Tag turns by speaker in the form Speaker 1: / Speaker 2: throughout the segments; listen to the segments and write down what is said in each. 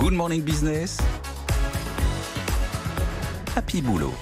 Speaker 1: Good Morning Business. Happy Boulot.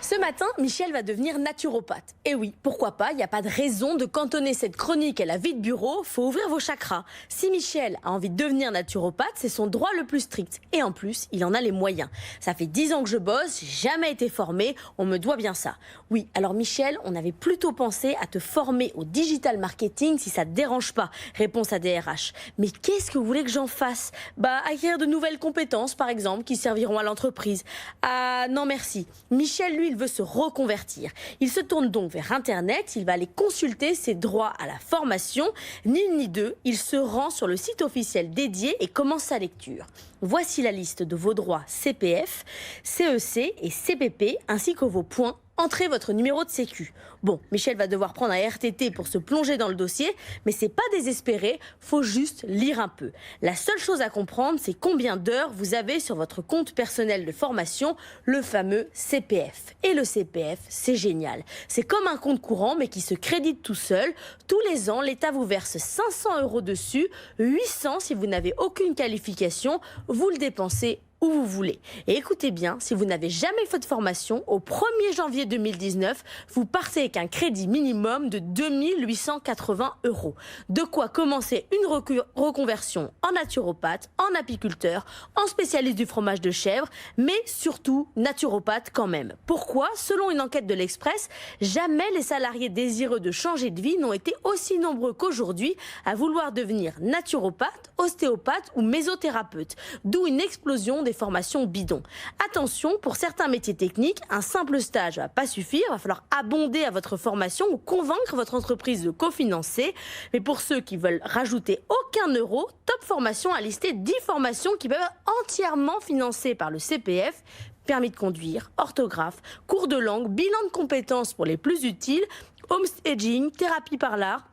Speaker 2: Ce matin, Michel va devenir naturopathe. Et oui, pourquoi pas, il n'y a pas de raison de cantonner cette chronique à la vie de bureau, faut ouvrir vos chakras. Si Michel a envie de devenir naturopathe, c'est son droit le plus strict. Et en plus, il en a les moyens. Ça fait 10 ans que je bosse, j'ai jamais été formé, on me doit bien ça. Oui, alors Michel, on avait plutôt pensé à te former au digital marketing si ça te dérange pas. Réponse à DRH. Mais qu'est-ce que vous voulez que j'en fasse? Acquérir de nouvelles compétences, par exemple, qui serviront à l'entreprise. Ah non merci. Michel, lui, il veut se reconvertir. Il se tourne donc vers Internet, il va aller consulter ses droits à la formation. Ni une ni deux, il se rend sur le site officiel dédié et commence sa lecture. Voici la liste de vos droits CPF, CEC et CPP, ainsi que vos points. Entrez votre numéro de sécu. Bon, Michel va devoir prendre un RTT pour se plonger dans le dossier, mais c'est pas désespéré, faut juste lire un peu. La seule chose à comprendre, c'est combien d'heures vous avez sur votre compte personnel de formation, le fameux CPF. Et le CPF, c'est génial. C'est comme un compte courant, mais qui se crédite tout seul. Tous les ans, l'État vous verse 500 € dessus, 800 si vous n'avez aucune qualification, vous le dépensez où vous voulez. Et écoutez bien, si vous n'avez jamais fait de formation, au 1er janvier 2019, vous partez avec un crédit minimum de 2880 €. De quoi commencer une reconversion en naturopathe, en apiculteur, en spécialiste du fromage de chèvre, mais surtout naturopathe quand même. Pourquoi? Selon une enquête de l'Express, jamais les salariés désireux de changer de vie n'ont été aussi nombreux qu'aujourd'hui à vouloir devenir naturopathe, ostéopathe ou mésothérapeute. D'où une explosion des formations bidons. Attention, pour certains métiers techniques, un simple stage ne va pas suffire, il va falloir abonder à votre formation ou convaincre votre entreprise de cofinancer. Mais pour ceux qui veulent rajouter aucun euro, Top Formation a listé 10 formations qui peuvent être entièrement financées par le CPF. Permis de conduire, orthographe, cours de langue, bilan de compétences pour les plus utiles, homestaging, thérapie par l'art,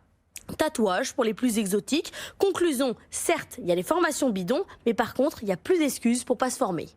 Speaker 2: tatouage pour les plus exotiques. Conclusion, certes, il y a les formations bidons, mais par contre, il n'y a plus d'excuses pour pas se former.